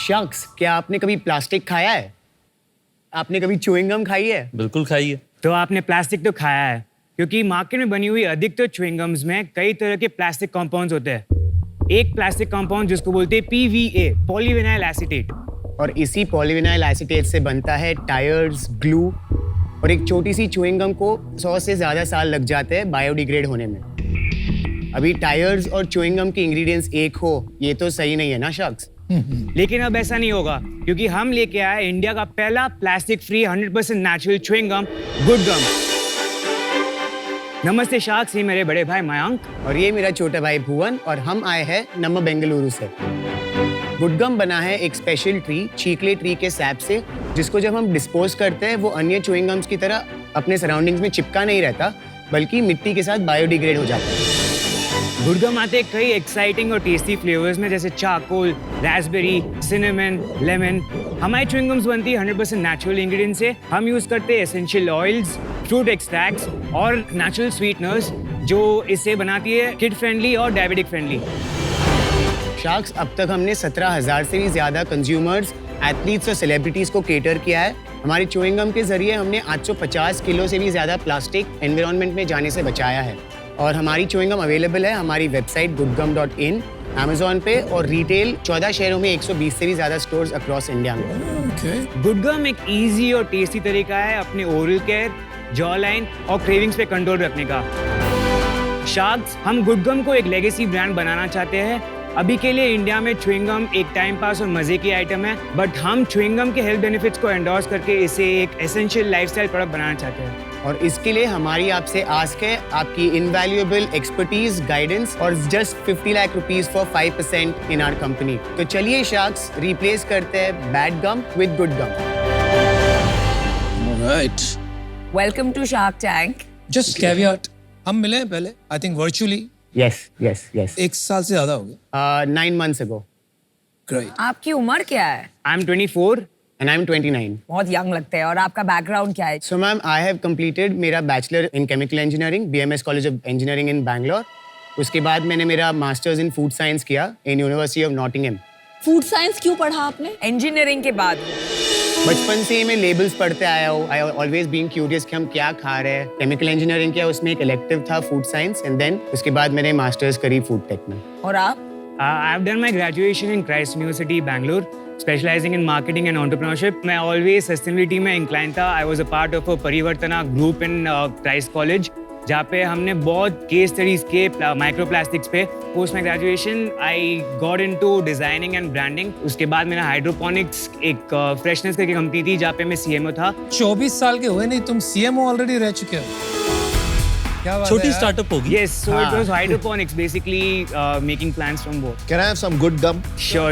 शख्स, क्या आपने कभी प्लास्टिक खाया है? आपने कभी च्युइंग गम खाई है? बिल्कुल खाई है। तो आपने प्लास्टिक तो खाया है, क्योंकि मार्केट में बनी हुई अधिकतर च्युइंग गम्स में कई तरह के प्लास्टिक कंपाउंड्स होते हैं। एक प्लास्टिक कंपाउंड जिसको बोलते हैं PVA, पॉलीविनाइल एसीटेट, और इसी पॉलीविनाइल एसीटेट से बनता है टायर्स, ग्लू, और एक छोटी सी च्युइंग गम को 100 से ज़्यादा साल लग जाते हैं बायोडिग्रेड होने में। अभी टायर्स और च्युइंग गम के इंग्रेडिएंट्स एक हो, ये तो सही नहीं है ना शख्स? लेकिन अब ऐसा नहीं होगा, क्योंकि हम लेके आए इंडिया का पहला plastic free 100% natural chewing gum, good gum. नमस्ते शाक्स, ये मेरे बड़े भाई मयंक और ये मेरा छोटा भाई भुवन, और हम आए हैं नम्मा बेंगलुरु से। गुड गम बना है एक स्पेशल ट्री, चीकले ट्री के सैप से, जिसको जब हम डिस्पोज करते हैं वो अन्य च्युइंग गम्स की तरह अपने सराउंडिंग्स में चिपका नहीं रहता, बल्कि मिट्टी के साथ बायोडिग्रेड हो जाता है। गुड गम आते हैं कई एक्साइटिंग और टेस्टी फ्लेवर्स में, जैसे चारकोल, रास्पबेरी, सिनेमन, लेमन। हमारी च्युइंग गम्स बनती है 100% नेचुरल इंग्रेडिएंट्स से। हम यूज करते हैं एसेंशियल ऑयल्स, फ्रूट एक्सट्रैक्ट्स और नेचुरल स्वीटनर्स, जो इसे बनाती है किड फ्रेंडली और डायबिटिक फ्रेंडली। शार्क्स, अब तक हमने 17,000 से भी ज़्यादा कंज्यूमर्स, एथलीट्स और सेलिब्रिटीज़ को केटर किया है। हमारी च्युइंग गम के जरिए हमने 850 किलो से भी ज़्यादा प्लास्टिक एनवायरनमेंट में जाने से बचाया है। और हमारी च्युइंग गम अवेलेबल है हमारी वेबसाइट goodgum.in, अमेज़ॉन पे, और रिटेल 14 शहरों में 120 से भी ज़्यादा स्टोर्स अक्रॉस इंडिया में। गुड गम एक इजी और टेस्टी तरीका है अपने ओरल केयर, जॉ लाइन और क्रेविंग्स पे कंट्रोल रखने का। शार्क्स, हम गुड गम को एक लेगेसी ब्रांड बनाना चाहते हैं। अभी के लिए इंडिया में च्युइंग गम एक टाइम पास और मजे की आइटम है, बट हम च्युइंग गम के हेल्थ बेनिफिट्स को एंडोर्स करके इसे एक एसेंशियल लाइफस्टाइल प्रोडक्ट बनाना चाहते हैं। और इसके लिए हमारी आपसे आस्क है आपकी इनवैल्यूएबल एक्सपर्टीज, गाइडेंस, और just 50 lakh rupees for 5% in our company. तो चलिए शार्क्स, रिप्लेस करते हैं bad gum with good gum. Alright. Welcome to Shark Tank. Just caveat. हम मिले हैं पहले, I think virtually. Yes. एक साल से ज्यादा हो गया. 9 months ago. Great. आपकी उम्र क्या है? I'm 24. And I'm 29. बहुत यंग लगते हैं। और आपका बैकग्राउंड क्या है? So ma'am, I have completed मेरा bachelor in chemical engineering, BMS college of engineering in Bangalore. उसके बाद मैंने मेरा मास्टर्स इन फूड साइंस किया in university of Nottingham. Food science क्यों पढ़ा आपने? इंजीनियरिंग के बाद बचपन से ही मैं लेबल्स पढ़ते आया हूँ। आई ऑलवेज बीन क्यूरियस कि हम क्या खा रहे हैं। केमिकल इंजीनियरिंग किया, उसमें एक इलेक्टिव था फूड साइंस, एंड देन उसके बाद मैंने मास्टर्स करी फूड टेक में। और आप? I've done my graduation in Christ University, Bangalore, specializing in marketing and entrepreneurship. मैं always sustainability में inclined था. I was a part of a परिवर्तना group in Christ College, जहाँ पे हमने बहुत केस स्टडीज के माइक्रोप्लास्टिक्स पे। Post my graduation I got into designing and branding. उसके बाद मैंने हाइड्रोपोनिक्स एक फ्रेशनेस करके कंपनी थी जहाँ पे मैं CMO था। 24 साल के हुए नहीं, तुम CMO ऑलरेडी रह चुके हो। क्या बात छोटी है स्टार्टअप होगी। Yes, so it was hydroponics, basically making plants from both. Can I have some good gum? Sure.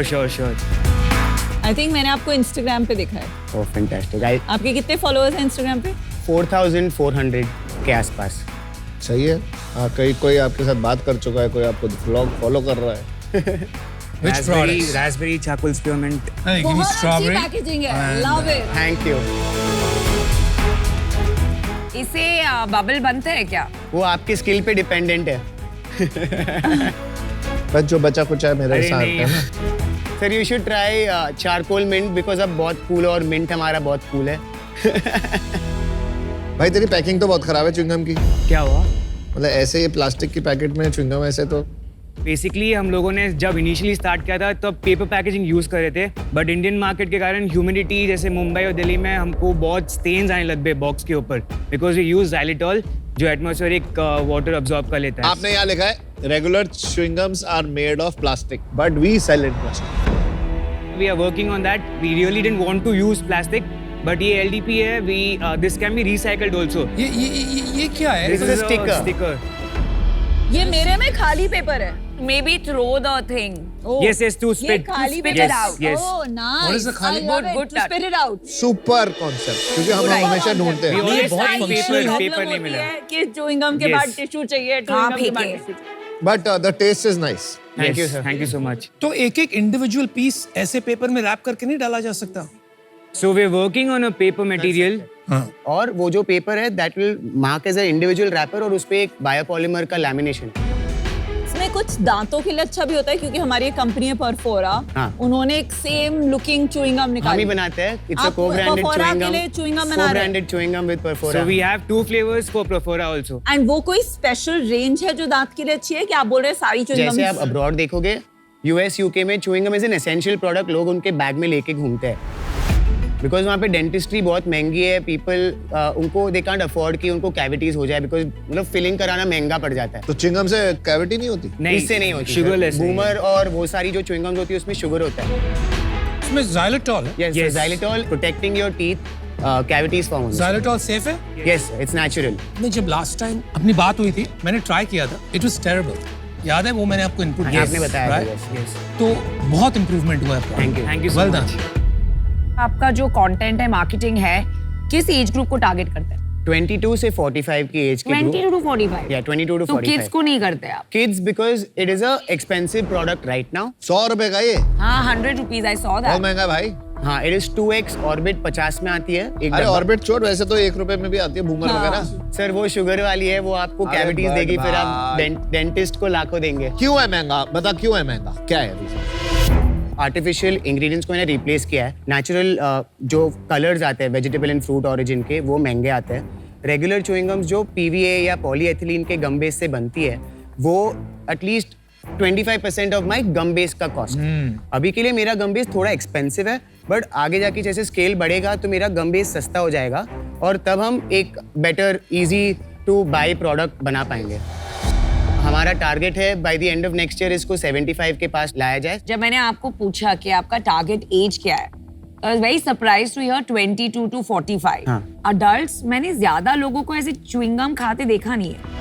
I think मैंने आपको इंस्टाग्राम पे देखा है। Oh fantastic. आई आपके कितने फॉलोअर्स हैं इंस्टाग्राम पे? 4,400 के आसपास। सही है। कहीं कोई आपके साथ बात कर चुका है, कोई आपको व्लॉग फॉलो कर रहा है। Which products? Raspberry charcoal spearmint. Hey, give me बहुत अच्छी strawberry. पैकेजिंग है। And, love it. Thank you. इसे बबल बनते हैं क्या? वो आपकी स्किल पे डिपेंडेंट है। बस जो बचा कुछ है मेरे अरे साथ नहीं। है ना। Sir you should try charcoal mint, because अब बहुत कूल है और मिंट हमारा बहुत कूल है। भाई तेरी पैकिंग तो बहुत खराब है च्युइंगम की। क्या हुआ? मतलब ऐसे ये प्लास्टिक की पैकेट में च्युइंगम, ऐसे तो बेसिकली हम लोगों ने जब इनिशियली स्टार्ट किया था तो पेपर पैकेजिंग यूज कर रहे थे, बट इंडियन मार्केट के कारण ह्यूमिडिटी जैसे मुंबई और दिल्ली में हमको बहुत स्टेन्स आने लग गए बॉक्स के ऊपर, बिकॉज वी यूज xylitol जो एटमॉस्फेरिक वाटर अब्सॉर्ब कर लेता है। आपने यहाँ लिखा है regular chewing gums are made of plastic but we sell in plastic. We are working on that. We really didn't want to use plastic, but ये LDP है. This can be recycled also. ये क्या है? This is a sticker. sticker. ये मेरे में खाली paper है। Maybe throw the thing. Oh, Yes, to ये spit. खाली spit paper it out. Yes. Oh, nice. What is the खाली? I love Good it. To touch. spit it out. Super concept, क्योंकि हम हमेशा ढूंढते We हैं। always ये find सारी paper problem नहीं होती मिला। है कि च्युइंगम के Yes. बाद टिश्यू चाहिए, कहाँ च्युइंगम के बाद फेंके? Tissue. But the taste is nice. Thank you, sir. Thank you so much. तो एक इंडिविजुअल पीस ऐसे पेपर में रैप करके नहीं डाला जा सकता? So we're working on a paper material. हाँ. और वो जो पेपर है that will mark as a individual wrapper, और उस पे एक बायोपॉलीमर का लैमिनेशन है। इसमें कुछ दांतों के लिए अच्छा भी होता है क्योंकि हमारी एक कंपनी है परफोरा, हाँ। उन्होंने एक सेम लुकिंग च्युइंग गम हम ही निकाली। बनाते हैं। इट्स अ आप co-branded Perfora chewing के gum, लिए chewing gum बना रहे हैं? co-branded chewing gum with Perfora. So we have 2 flavors for Profora also. And वो कोई स्पेशल रेंज है जो दांत के लिए अच्छी है कि आप बोल रहे हैं सारी च्युइंग जैसे आप गम? अब्रॉड देखोगे यूएस यूके में chewing gum is an essential product, लोग उनके बैग में लेके घूमते हैं बिकॉज वहाँ पे डेंटिस्ट्री बहुत महंगी है। पीपल उनको दे कांट अफोर्ड कि उनको कैविटीज हो जाए बिकॉज मतलब फिलिंग कराना महंगा पड़ जाता है। तो चिंगम से कैविटी नहीं होती? नहीं, इससे नहीं होती। sugarless नहीं है। बूमर और वो सारी जो च्यूइंग गम्स होती है उसमें शुगर होता है। इसमें xylitol है। Yes, xylitol protecting your teeth cavities form होने xylitol सेफ है? Yes, it's natural. नहीं, जब लास्ट टाइम अपनी बात हुई थी मैंने ट्राई किया था, इट वाज टेरिबल। याद है वो मैंने आपको इनपुट दिया आपने बताया था, right? yes, तो बहुत इंप्रूवमेंट हुआ है। Thank you so Well much. done. आपका जो कंटेंट है, मार्केटिंग है, किस एज ग्रुप को टारगेट करते हैं? 22 से 45 की एज के 22 to 45? या 22 to तो 45 किड्स को नहीं करते आप? Kids because it is a expensive product right now. 100 रुपए का ये? हाँ, 100 rupees, I saw बहुत that. महंगा भाई। हाँ, इट इज 2x ऑर्बिट 50 में आती है एक अरे डब्बा। ऑर्बिट छोड़, वैसे तो 1 रुपए में भी आती है बूमर वगैरह। सर वो शुगर वाली है, वो आपको अरे कैविटीज बट देगी, फिर आप भाई। डेंटिस्ट को लाखों देंगे। क्यों है महंगा? बता क्यों है महंगा? क्या है रीजन? आर्टिफिशियल इंग्रेडिएंट्स को इन्हें रिप्लेस किया है। नेचुरल जो कलर्स आते हैं वेजिटेबल एंड फ्रूट ओरिजिन के, वो महंगे आते हैं। रेगुलर च्यूइंग गम्स जो पीवीए या पॉलीएथिलीन के गम बेस से बनती है, वो at least 25% of my gum base का कॉस्ट। अभी के लिए मेरा गम बेस थोड़ा एक्सपेंसिव है, बट आगे जाके जैसे स्केल बढ़ेगा तो मेरा गम बेस सस्ता हो जाएगा और तब हम एक better easy to buy product बना पाएंगे। हमारा टारगेट है by the end of next year इसको 75 के पास लाया जाए। जब मैंने आपको पूछा कि आपका टारगेट एज क्या है, I was very surprised to hear 22 to 45. हाँ। Adults, मैंने ज्यादा लोगों को ऐसे च्युइंग गम खाते देखा नहीं है।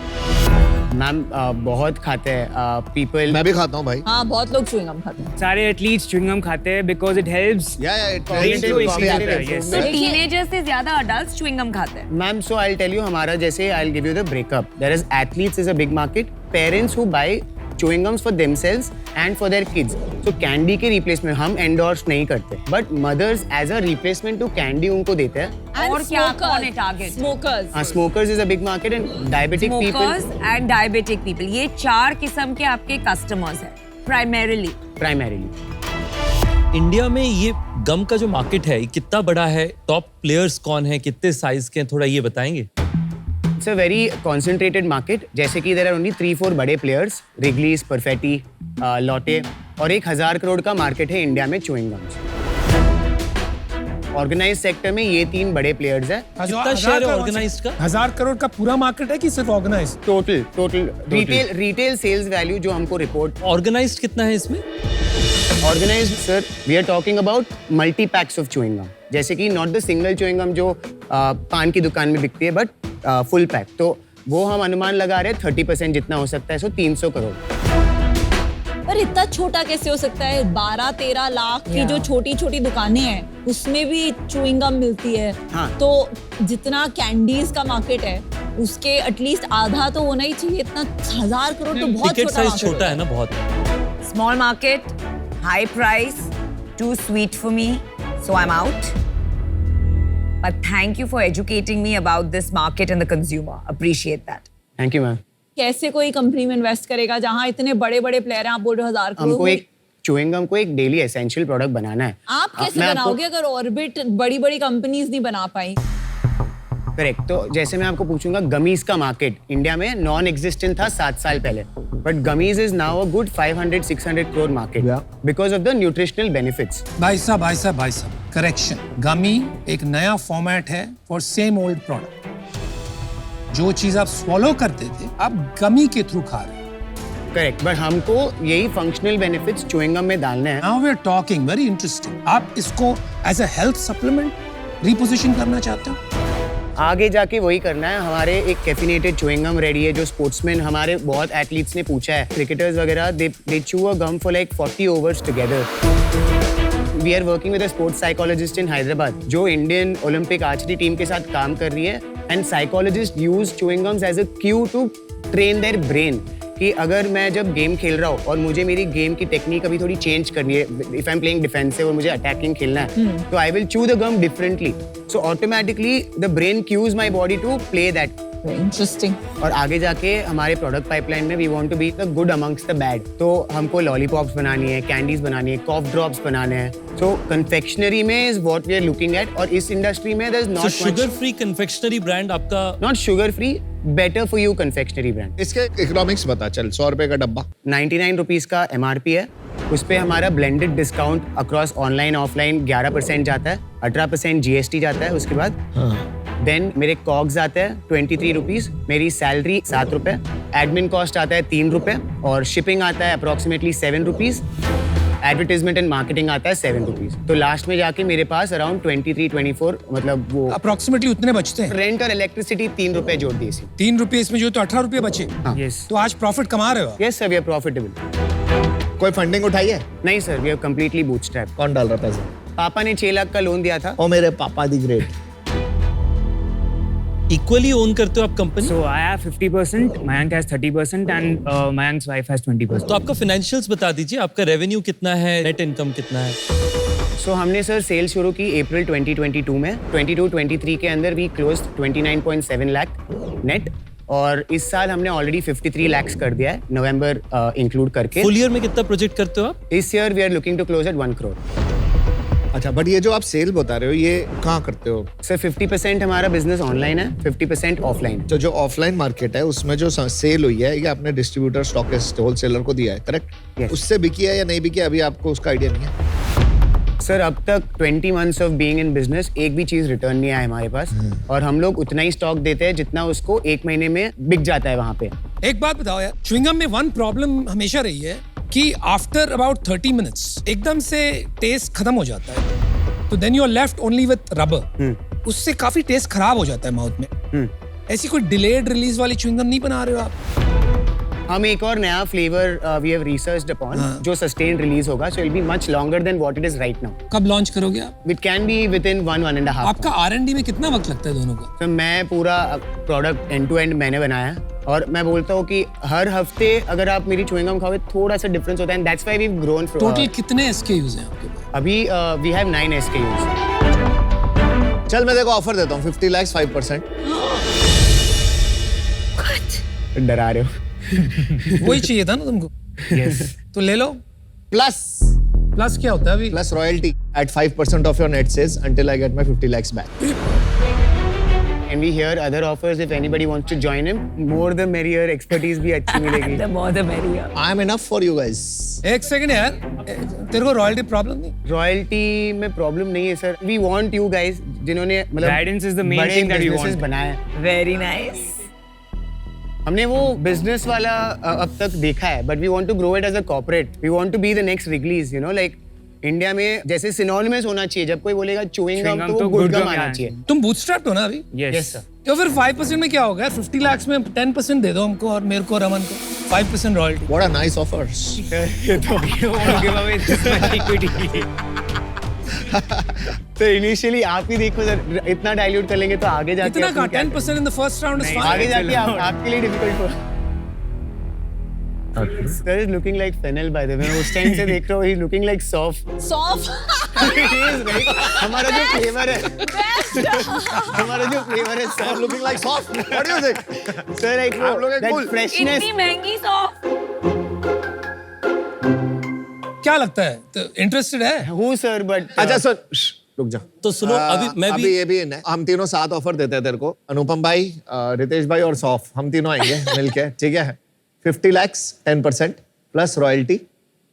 मैम बहुत खाते हैं पीपल। मैं भी खाता हूँ भाई। हाँ, बहुत लोग च्युइंग गम खाते हैं। सारे एथलीट्स च्युइंग गम खाते हैं because it helps. या Brain को increase करता है, yes. तो टीनेजर्स से ज्यादा अडल्ट्स च्युइंग गम खाते हैं। Ma'am so I tell you हमारा जैसे I give you the breakup. There is athletes is a big market, parents who buy chewing gums for themselves and for their kids. So candy के replacement हम endorse नहीं करते, but mothers as a replacement to candy उनको देते हैं। और क्या कौन है target? Smokers. हाँ, smokers is a big market and diabetic Smokers people and diabetic people, ये 4 किस्म के आपके कस्टमर्स हैं primarily. primarily। इंडिया में ये गम का जो मार्केट है ये कितना बड़ा है? टॉप प्लेयर्स कौन है? कितने साइज के हैं? थोड़ा ये बताएंगे। It's a very concentrated market. जैसे कि there are only 3-4 बड़े players, Wrigley's, Perfetti, Lotte, और 1000 करोड़ का मार्केट है इंडिया में च्यूइंग गम्स। ऑर्गेनाइज सेक्टर में ये 3 बड़े प्लेयर्स हैं। कितना शेयर है ऑर्गेनाइज्ड का? 1000 करोड़ का पूरा मार्केट है कि सिर्फ organise? Total retail sales value जो हमको रिपोर्ट। ऑर्गेनाइज्ड कितना है इसमें? Organised sir, we are talking about multi packs of chewing gum, जैसे कि not the single chewing gum जो पान की दुकान में बिकती है, बट फुल पैक। तो वो हम अनुमान लगा रहे हैं 30% जितना हो सकता है, सो 300 करोड़। पर इतना छोटा कैसे हो सकता है? 12-13 लाख की जो छोटी छोटी दुकानें हैं उसमें भी च्युइंग गम मिलती है। हाँ। तो जितना कैंडीज का मार्केट है उसके एटलीस्ट आधा तो होना ही चाहिए। इतना 1000 करोड़ तो बहुत टिकट छोटा साइज market छोटा है ना बहुत। Small market, high price, too sweet for me, so I'm out. But thank you for educating me about this market and the consumer. Appreciate that. Thank you ma'am. कैसे कोई company में invest करेगा जहां इतने बड़े बड़े प्लेयर हैं? आप बोल रहे हो 1000 करोड़। हमको एक च्यूइंग गम को एक डेली एसेंशियल प्रोडक्ट बनाना है। आप कैसे मैं आपको- बनाओगे अगर ऑर्बिट बड़ी बड़ी कंपनीज नहीं बना पाई? करेक्ट। तो जैसे मैं आपको पूछूंगा, गमीज का मार्केट इंडिया में नॉन एग्जिस्टेंट था 7 साल पहले, but gummies is now a good 500-600 crore market because of the nutritional benefits. भाई साहब, करेक्शन, गमी एक नया फॉर्मेट है फॉर सेम ओल्ड प्रोडक्ट। जो चीज आप स्वॉलो करते थे आप गमी के थ्रू खा रहे हैं। करेक्ट, बट हमको यही फंक्शनल बेनिफिट्स च्यूइंग गम में डालने हैं। Now we are talking very interesting. आप इसको as a health supplement reposition करना चाहते हो? आगे जाके वही करना है। हमारे एक कैफिनेटेड च्यूइंग गम रेडी है जो स्पोर्ट्समैन, हमारे बहुत एथलीट्स ने पूछा है, क्रिकेटर्स वगैरह, दे chew a gum for like 40 overs together. We are working with a sports psychologist in Hyderabad जो इंडियन ओलंपिक आर्चरी टीम के साथ काम कर रही है, and psychologist use chewing gums as a cue to train their brain कि अगर मैं जब गेम खेल रहा हूँ और मुझे मेरी गेम की टेक्निक अभी थोड़ी चेंज करनी है, if I am playing defensive और मुझे अटैकिंग खेलना है, तो I will chew the gum differently, so automatically the brain cues my body to play that interesting. और आगे जाके हमारे प्रोडक्ट पाइपलाइन में we want to be the good amongst the bad. तो हमको लॉलीपॉप्स बनानी है, कैंडीज बनानी है, कॉफ ड्रॉप्स बनाने हैं। सो कन्फेक्शनरी में is what we are looking at. और इस इंडस्ट्री में there is So not sugar free confectionery brand आपका not sugar free, better for you confectionery brand. इसके इकोनॉमिक्स बता चल। 100 रुपए का डब्बा 99 रुपीज़ का MRP है। उस पे हमारा blended discount across online offline 11% जाता है, 18% GST जाता है उसके बाद। देन मेरे कॉग्स आते हैं 23 रुपीज़, मेरी सैलरी 7 रुपये, एडमिन कॉस्ट आता है 3 रुपये और शिपिंग आता है approximately 7 rupees, advertisement and marketing आता है 7 रुपीज़। तो लास्ट में जाके मेरे पास अराउंड 23-24 मतलब वो अप्रोक्सीमेटली उतने बचते हैं। रेंट और इलेक्ट्रिसिटी 3 रुपये जोड़ दी इसी। 3 रुपये इसमें जो तो 18 रुपये बचे। Yes. तो आज प्रॉफिट कमा रहे हो आप। Yes sir, we are profitable. कोई फंडिंग उठाई है? नहीं sir, we are completely bootstrap. कौन डाल रहा पैसा? पापा ने 6 लाख का लोन दिया था। ओ मेरे पापा दी ग्रेट। इक्वली ओन करते हो आप company? So I have 50%, Mayank has 30%, and Mayank's wife has 20%. तो आपका फाइनेंशियल्स बता दीजिए, आपका रेवेन्यू कितना है, नेट इनकम कितना है? सो हमने सर सेल शुरू की अप्रैल 2022 में। 22-23 के अंदर वी क्लोज 29.7 लाख नेट और इस साल हमने ऑलरेडी 53 लाख कर दिया है नवंबर इंक्लूड करके। फुल ईयर में कितना प्रोजेक्ट करते हो आप? इस year we are looking to close at 1 crore. अच्छा, बट ये जो आप सेल बता रहे हो ये कहाँ करते हो? सर 50% हमारा बिजनेस ऑनलाइन है, 50% ऑफलाइन। तो जो ऑफलाइन मार्केट है उसमें जो सेल हुई है ये आपने डिस्ट्रीब्यूटर, स्टॉकिस्ट, होलसेलर को दिया है, करेक्ट? Yes. उससे बिकी है या नहीं बिकी है अभी आपको उसका आइडिया नहीं है? सर अब तक 20 months of being in business एक भी चीज रिटर्न नहीं आया हमारे पास और हम लोग उतना ही स्टॉक देते हैं जितना उसको 1 महीने में बिक जाता है वहाँ पे। एक बात बताओ यार, च्युइंगम में वन प्रॉब्लम हमेशा रही है कि आफ्टर अबाउट 30 मिनट्स एकदम से टेस्ट खत्म हो जाता है, तो then you are left only with rubber. उससे काफी टेस्ट खराब हो जाता है माउथ में। ऐसी कोई डिलेड रिलीज वाली च्युइंगम नहीं बना रहे हो आप? हम एक और नया flavour we have researched upon जो सस्टेन रिलीज होगा, so it will be much longer than what it is right now. कब लॉन्च करोगे आप? It can be within 1.5 आपका R&D में कितना वक्त लगता है दोनों का? तो मैं पूरा प्रोडक्ट एंड टू एंड मैंने बनाया है और मैं बोलता हूँ कि हर हफ्ते अगर आप मेरी च्युइंगम खाओगे थोड़ा सा डिफरेंस होता है and that's why we have grown. Total कितने SKUs हैं आपके पास? अभी वी हैव 9 SKUs। चल मैं देखो ऑफर देता हूँ 50 lakhs 5%। डरा रहे हो? वही चाहिए था ना तुमको? Yes. तो ले लो। प्लस प्लस क्या होता है अभी? Plus royalty at 5% off your net sales until I get my 50 lakhs back. And we hear other offers if anybody wants to join him. More the merrier, expertise भी अच्छी मिलेगी। The more the merrier. I am enough for you guys. एक second यार, तेरे को royalty problem नहीं? Royalty में problem नहीं है sir. We want you guys जिन्होंने मतलब Guidance is the main बड़े thing that we businesses want. बनाए हैं। Very nice. हमने वो बिजनेस वाला अब तक देखा है, but we want to grow it as a corporate. We want to be the next Wrigley's, you know, like India में जैसे सिनोनिमस होना चाहिए। जब कोई बोलेगा च्युइंग गम तो वो गुड गम आना चाहिए। तुम बूटस्ट्रैप्ड हो ना अभी? Yes. Yes sir. तो फिर 5% में क्या होगा? 50 lakhs में 10% दे दो हमको और मेरे को, रमन को 5% royalty. What a nice offer. You don't want to give away this much equity. तो इनिशियली आप ही देखो सर, इतना डाइल्यूट कर लेंगे तो आगे जाके इतना अपन का क्या 10% in the first round is नहीं, फाइन। आगे जाके आपके लिए डिफिकल्ट हो। Sir is looking like fennel by the way। मैं उस टाइम से देख रहा हूँ, he's looking like soft। Soft. He is right। हमारा जो फ्लेवर है, हमारा जो फ्लेवर है I'm soft। looking like soft. What do you think? Sir like I'm looking that cool। freshness। इतनी महंगी सॉफ्ट। क्या लगता है? तो इंटरेस्टेड है? हूँ सर, बट अच्छा सर रुक जा। तो सुनो, अभी मैं भी अभी ये भी है, हम तीनों 7 ऑफर देते हैं तेरे को। अनुपम भाई, रितेश भाई और सौफ, हम तीनों आएंगे मिलके, ठीक है? 50 lakhs 10% plus royalty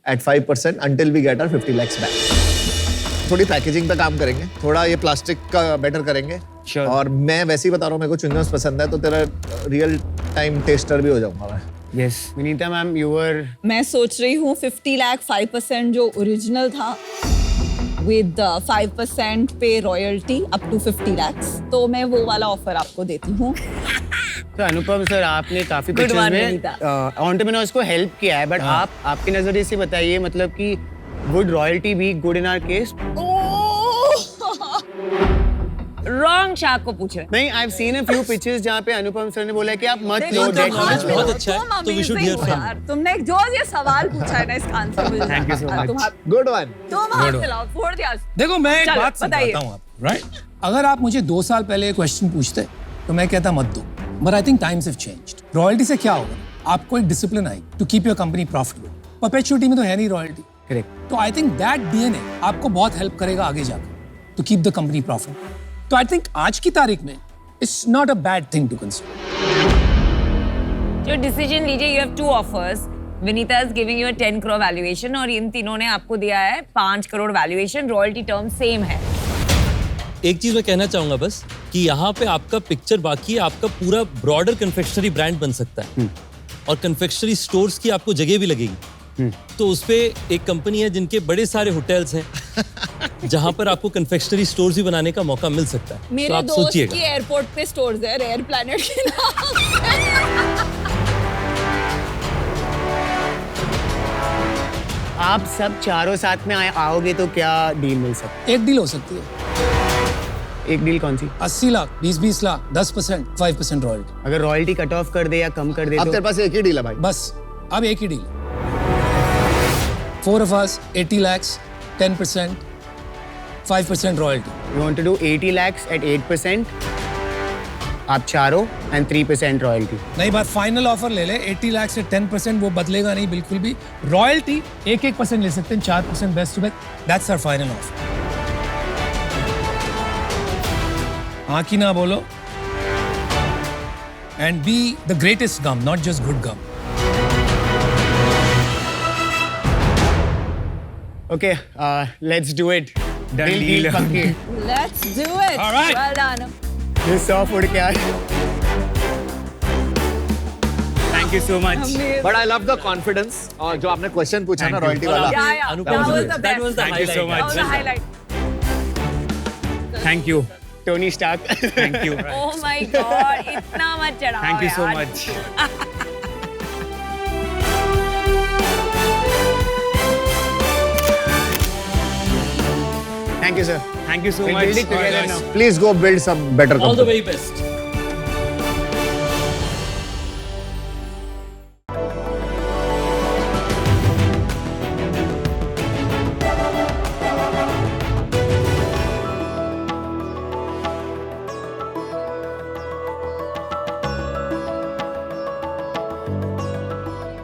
at 5% until we get our 50 lakhs back। थोड़ी पैकेजिंग पे काम करेंगे, थोड़ा ये प्लास्टिक का बेटर करेंगे। Sure. और मैं वैसे ही बता रहा हूँ, मेरे को च्युइंगम्स पसंद है तो तेरा रियल टाइम टेस्टर भी हो जाऊंगा मैं। Yes. Vinita ma'am, you were मैं सोच रही हूँ 50 लाख 5% जो ओरिजिनल था विद 5% पे रॉयल्टी अप टू 50 lakhs, तो मैं वो वाला ऑफर आपको देती हूँ। तो अनुपम सर, आपने काफी Good पिक्चर्स one, में विनीता। एंटरप्रेन्योर्स को हेल्प किया है, बट आप आपकी नजरिए से बताइए, मतलब कि would royalty be good in our case? Wrong shark को पूछ रहे। नहीं, I have seen a few pictures जहाँ पे अनुपम सर ने बोला है कि आप मत लो देखो, डेट तुम आज बहुत भी अच्छा है, तुम तो we should amazing hear हो from यार। तुमने जो ये सवाल पूछा है ना, इसका आंसर मुझे Thank you so जानना है। much। Good one. तुम हाथ मिलाओ, फोड़ दिया। देखो मैं एक चलो, बात बताइए। समझाता हूँ आप, राइट? अगर आप मुझे 2 साल पहले क्वेश्चन पूछते तो मैं कहता मत दो। But I think times have changed. Royalty से क्या होगा? आपको एक discipline I to keep your company profitable. Perpetuity में तो है नहीं royalty. Correct. तो I think that DNA आपको बहुत help करेगा आगे जाकर to keep the company profitable. तो I think आज की तारीख में it's not a bad thing to consider. जो डिसीजन लीजिए, you have two offers. Vinita is giving you a 10 crore valuation और इन तीनों ने आपको दिया है 5 crore valuation. Royalty term same है. एक चीज मैं कहना चाहूंगा बस कि यहाँ पे आपका पिक्चर बाकी है, आपका पूरा ब्रॉडर कन्फेक्शनरी ब्रांड बन सकता है और कन्फेक्शनरी स्टोर्स की आपको जगह भी लगेगी। तो उस पे एक कंपनी है जिनके बड़े सारे होटल्स हैं जहां पर आपको कन्फेक्शनरी स्टोर्स भी बनाने का मौका मिल सकता है। तो मेरे आप दोस्त सोचिएगा। की एयरपोर्ट पे स्टोर्स है रेयर प्लैनेट के नाम। आप सब चारों साथ में आओगे तो क्या डील मिल सकता एक डील हो सकती है, है? एक डील कौन सी? 80 लाख, 20 लाख, 10%, 5% रॉयल्टी. अगर रॉयल्टी कट ऑफ कर दे या कम कर दे अब तो तेरे पास एक ही डील है भाई। बस अब एक ही deal. 4 of us, 80 lakhs, 10%, 5% royalty. you want to do 80 lakhs at 8%, आप चारों and 3% रॉयल्टी। नहीं बात फाइनल ऑफर ले ले. 80 लाख से 10% वो बदलेगा नहीं बिल्कुल भी. रॉयल्टी 1% ले सकते हैं, 4% best to best. That's our final offer. हाँ की ना बोलो. And be the greatest gum, not just good gum. Okay, let's do it. Done deal. पक्की। Let's do it. All right. Well done. ये 100 फुट क्या है? Thank you so much. Amazing. But I love the confidence. और जो आपने question पूछा ना Thank you. रॉयल्टी वाला, Yeah, yeah. Anupam That was ji, the that best. was the Thank you so highlight. much. That was the highlight. Thank you. Tony Stark. Thank you. Oh my God, इतना मत चढ़ाओ Thank you so यार. much. Thank you, sir. Thank you so We'll much. build it together now. Please go build some better All the company. very best.